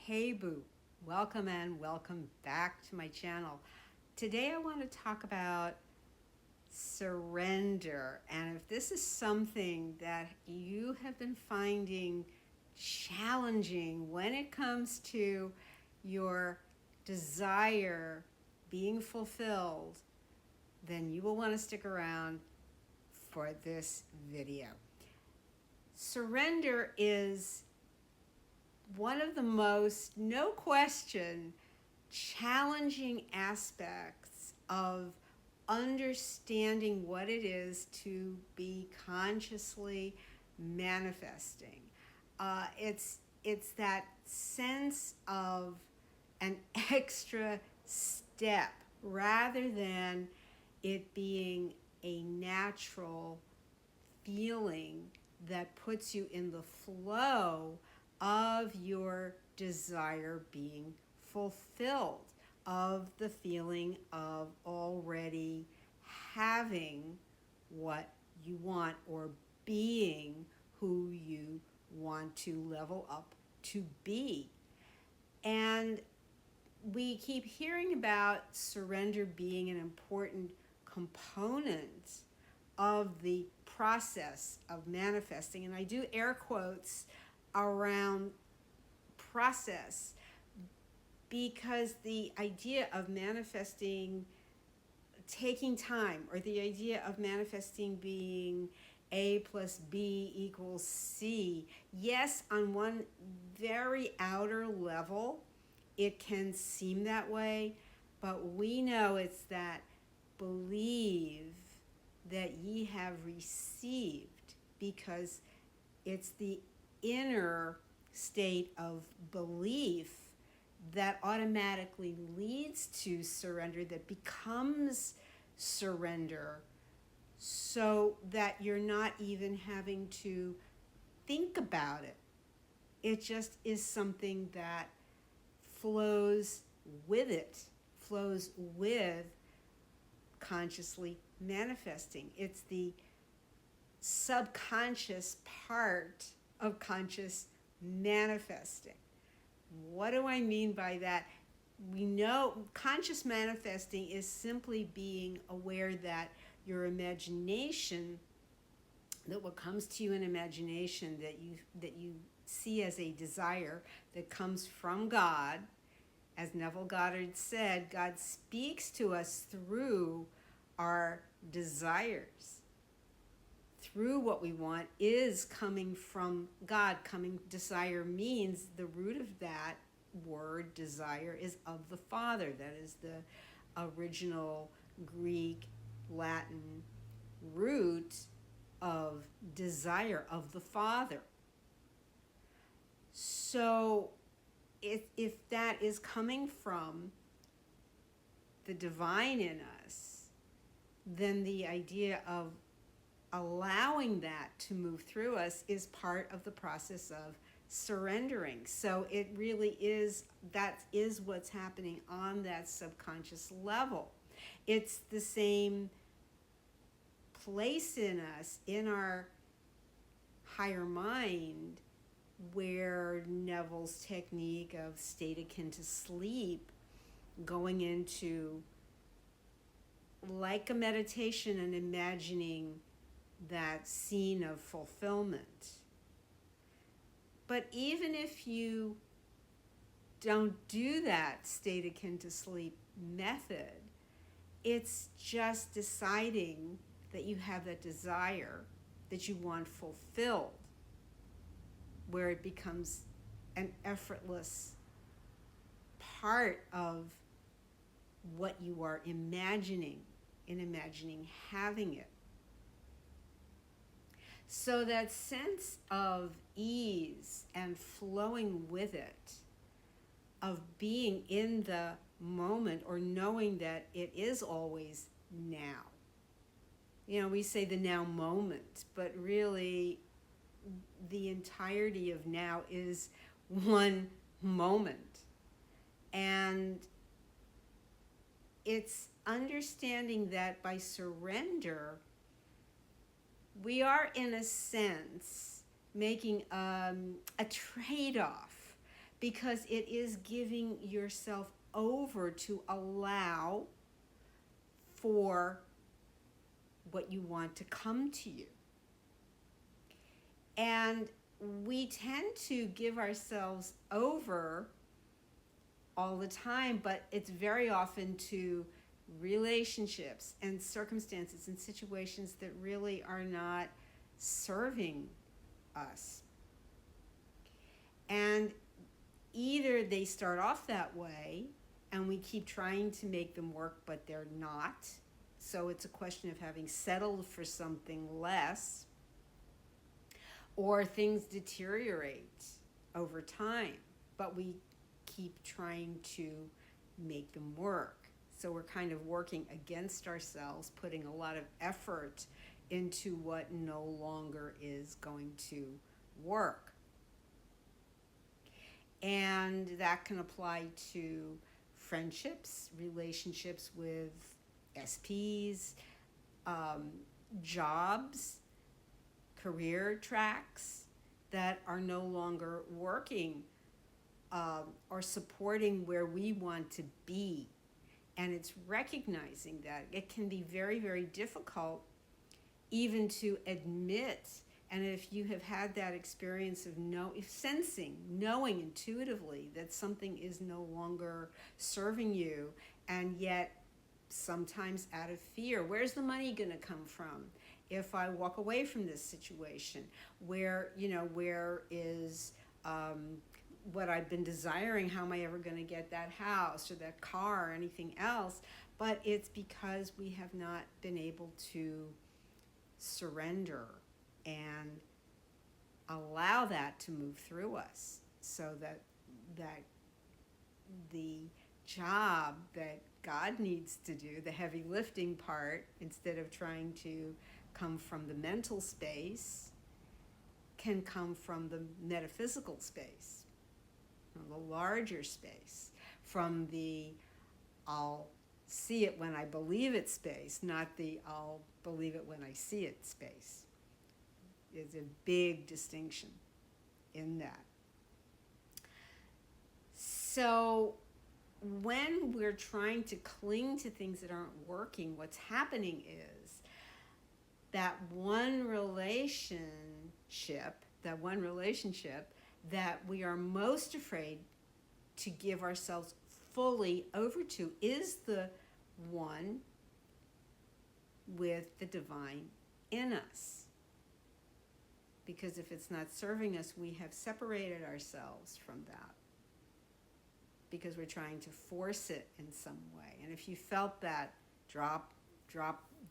Hey Boo, welcome and welcome back to my channel. Today I want to talk about surrender, and if this is something that you have been finding challenging when it comes to your desire being fulfilled, then you will want to stick around for this video. Surrender is one of the most, no question, challenging aspects of understanding what it is to be consciously manifesting. It's that sense of an extra step rather than it being a natural feeling that puts you in the flow of your desire being fulfilled, of the feeling of already having what you want or being who you want to level up to be. And we keep hearing about surrender being an important component of the process of manifesting. And I do air quotes around process because the idea of manifesting taking time, or the idea of manifesting being A plus B equals C, yes, on one very outer level, it can seem that way, but we know it's that believe that ye have received, because it's the inner state of belief that automatically leads to surrender, that becomes surrender, so that you're not even having to think about it. It just is something that flows with it, flows with consciously manifesting. It's the subconscious part of conscious manifesting. What do I mean by that? We know conscious manifesting is simply being aware that your imagination, that what comes to you in imagination, that you see as a desire that comes from God. As Neville Goddard said, God speaks to us through our desires. Through what we want is coming from God. Desire means the root of that word, desire, is of the Father. That is the original Greek, Latin root of desire, of the Father. So if that is coming from the divine in us, then the idea of allowing that to move through us is part of the process of surrendering. So it really is, that is what's happening on that subconscious level. It's the same place in us, in our higher mind, where Neville's technique of state akin to sleep, going into like a meditation and imagining that scene of fulfillment. But even if you don't do that state akin to sleep method, it's just deciding that you have that desire that you want fulfilled, where it becomes an effortless part of what you are imagining, in imagining having it. So that sense of ease and flowing with it, of being in the moment, or knowing that it is always now. You know, we say the now moment, but really the entirety of now is one moment. And it's understanding that by surrender, we are in a sense making a trade-off because it is giving yourself over to allow for what you want to come to you. And we tend to give ourselves over all the time, but it's very often to relationships and circumstances and situations that really are not serving us. And either they start off that way and we keep trying to make them work, but they're not. So it's a question of having settled for something less, or things deteriorate over time, but we keep trying to make them work. So we're kind of working against ourselves, putting a lot of effort into what no longer is going to work. And that can apply to friendships, relationships with SPs, jobs, career tracks that are no longer working or supporting where we want to be. And it's recognizing that. It can be very, very difficult even to admit. And if you have had that experience of knowing intuitively that something is no longer serving you, and yet sometimes out of fear, where's the money going to come from if I walk away from this situation? Where is what I've been desiring? How am I ever going to get that house or that car or anything else? But it's because we have not been able to surrender and allow that to move through us, so that the job that God needs to do, the heavy lifting part, instead of trying to come from the mental space, can come from the metaphysical space, from the larger space, from the I'll see it when I believe it space, not the I'll believe it when I see it space. There's a big distinction in that. So when we're trying to cling to things that aren't working, what's happening is that one relationship that we are most afraid to give ourselves fully over to is the one with the divine in us. Because if it's not serving us, we have separated ourselves from that, because we're trying to force it in some way. And if you felt that, drop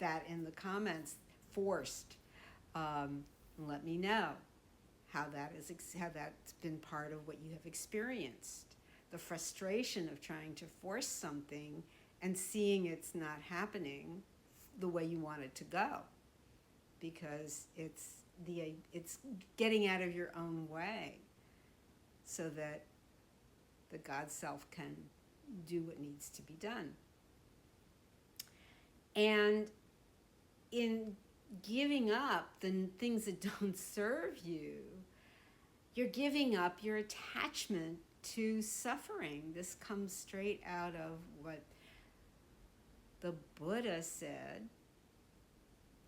that in the comments, forced. Let me know how that's been part of what you have experienced. The frustration of trying to force something and seeing it's not happening the way you want it to go, because it's getting out of your own way so that the God self can do what needs to be done. And in giving up the things that don't serve you, you're giving up your attachment to suffering. This comes straight out of what the Buddha said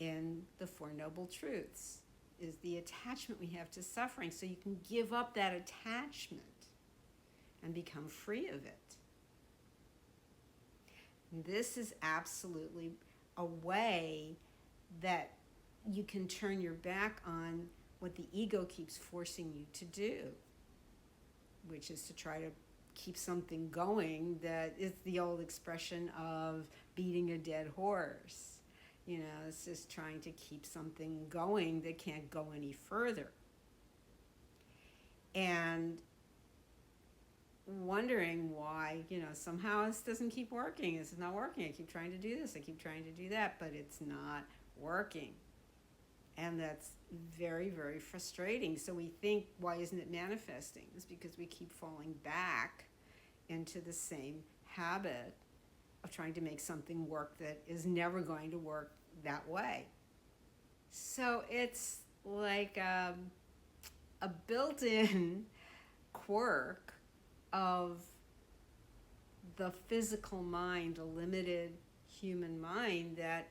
in the Four Noble Truths, is the attachment we have to suffering. So you can give up that attachment and become free of it. And this is absolutely a way that you can turn your back on what the ego keeps forcing you to do, which is to try to keep something going that is the old expression of beating a dead horse. It's just trying to keep something going that can't go any further. And wondering why, somehow this doesn't keep working. This is not working. I keep trying to do this. I keep trying to do that, but it's not working. And that's very, very frustrating. So we think, why isn't it manifesting? It's because we keep falling back into the same habit of trying to make something work that is never going to work that way. So it's like a built-in quirk of the physical mind, a limited human mind, that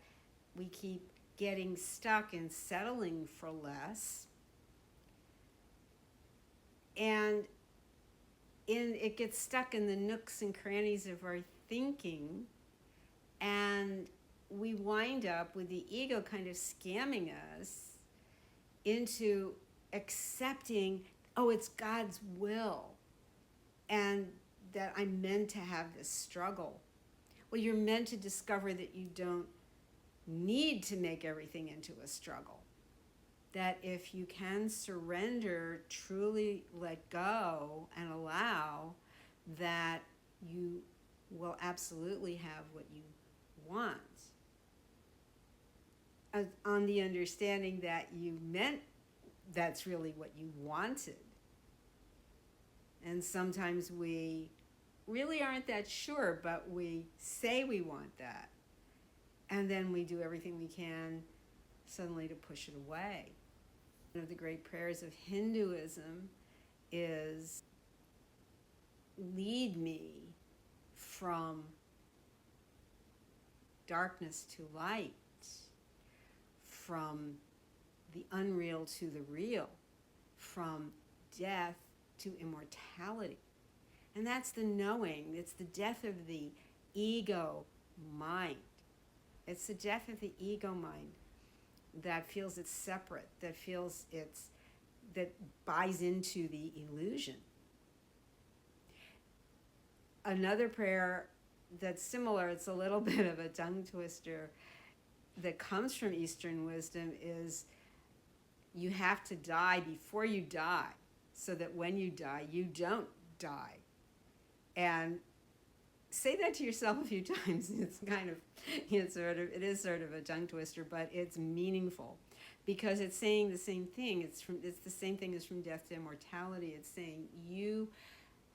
we keep getting stuck and settling for less. And it gets stuck in the nooks and crannies of our thinking, and we wind up with the ego kind of scamming us into accepting, oh, it's God's will, and that I'm meant to have this struggle. Well, you're meant to discover that you don't need to make everything into a struggle. That if you can surrender, truly let go and allow, that you will absolutely have what you want. On the understanding that you meant that's really what you wanted. And sometimes we really aren't that sure, but we say we want that. And then we do everything we can suddenly to push it away. One of the great prayers of Hinduism is, lead me from darkness to light, from the unreal to the real, from death to immortality. And that's the knowing. It's the death of the ego mind. It's the death of the ego mind that feels it's separate, that feels that buys into the illusion. Another prayer that's similar, it's a little bit of a tongue twister, that comes from Eastern wisdom is, you have to die before you die, so that when you die, you don't die. And say that to yourself a few times. It's kind of, it is sort of a tongue twister, but it's meaningful, because it's saying the same thing. It's the same thing as from death to immortality. It's saying you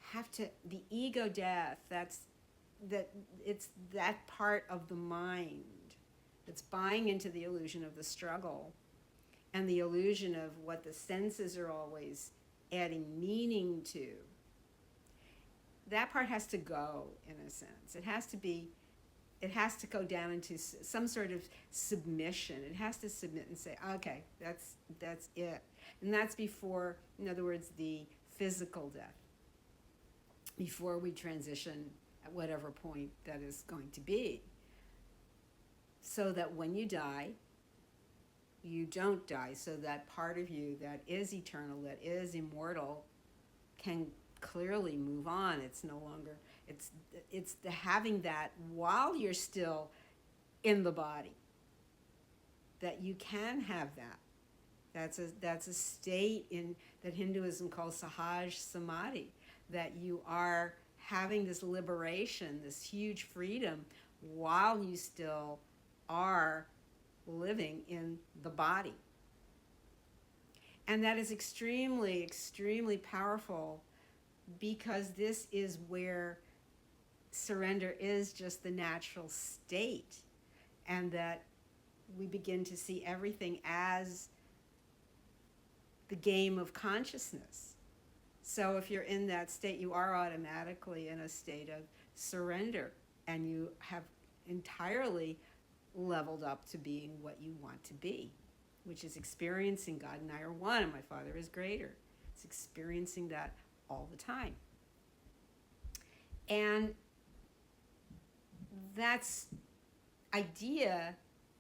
have to, the ego death, it's that part of the mind that's buying into the illusion of the struggle and the illusion of what the senses are always adding meaning to. That part has to go, in a sense. It has to go down into some sort of submission. It has to submit and say, okay, that's it. And that's before, in other words, the physical death, before we transition at whatever point that is going to be. So that when you die, you don't die. So that part of you that is eternal, that is immortal, can clearly move on. It's no longer, it's the having that while you're still in the body, that you can have that. That's a state in that Hinduism calls Sahaj Samadhi, that you are having this liberation, this huge freedom, while you still are living in the body. And that is extremely, extremely powerful, because this is where surrender is just the natural state, and that we begin to see everything as the game of consciousness. So if you're in that state, you are automatically in a state of surrender, and you have entirely leveled up to being what you want to be, which is experiencing God and I are one, and my Father is greater. It's experiencing that all the time. And that's idea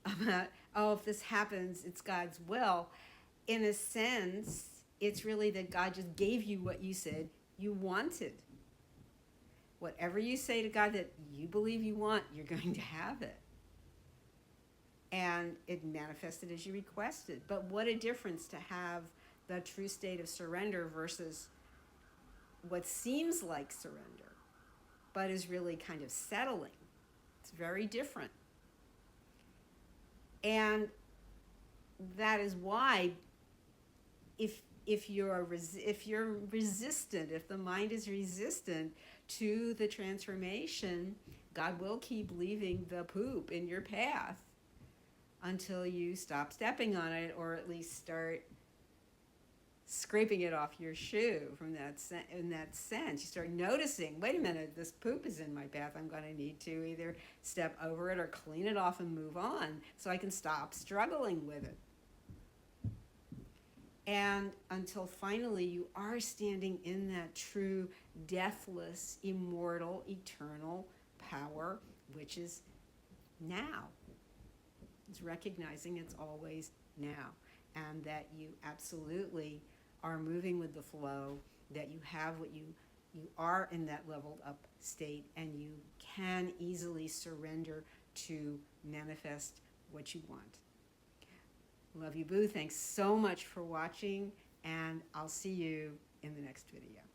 about, oh, if this happens, it's God's will. In a sense, it's really that God just gave you what you said you wanted. Whatever you say to God that you believe you want, you're going to have it. And it manifested as you requested. But what a difference to have the true state of surrender versus what seems like surrender, but is really kind of settling. It's very different. And that is why if you're resistant, if the mind is resistant to the transformation, God will keep leaving the poop in your path until you stop stepping on it, or at least start scraping it off your shoe from in that sense. You start noticing, wait a minute, this poop is in my path. I'm going to need to either step over it or clean it off and move on so I can stop struggling with it. And until finally you are standing in that true, deathless, immortal, eternal power, which is now. It's recognizing it's always now, and that you absolutely are moving with the flow, that you have what you are in that leveled up state, and you can easily surrender to manifest what you want. Love you, boo. Thanks so much for watching, and I'll see you in the next video.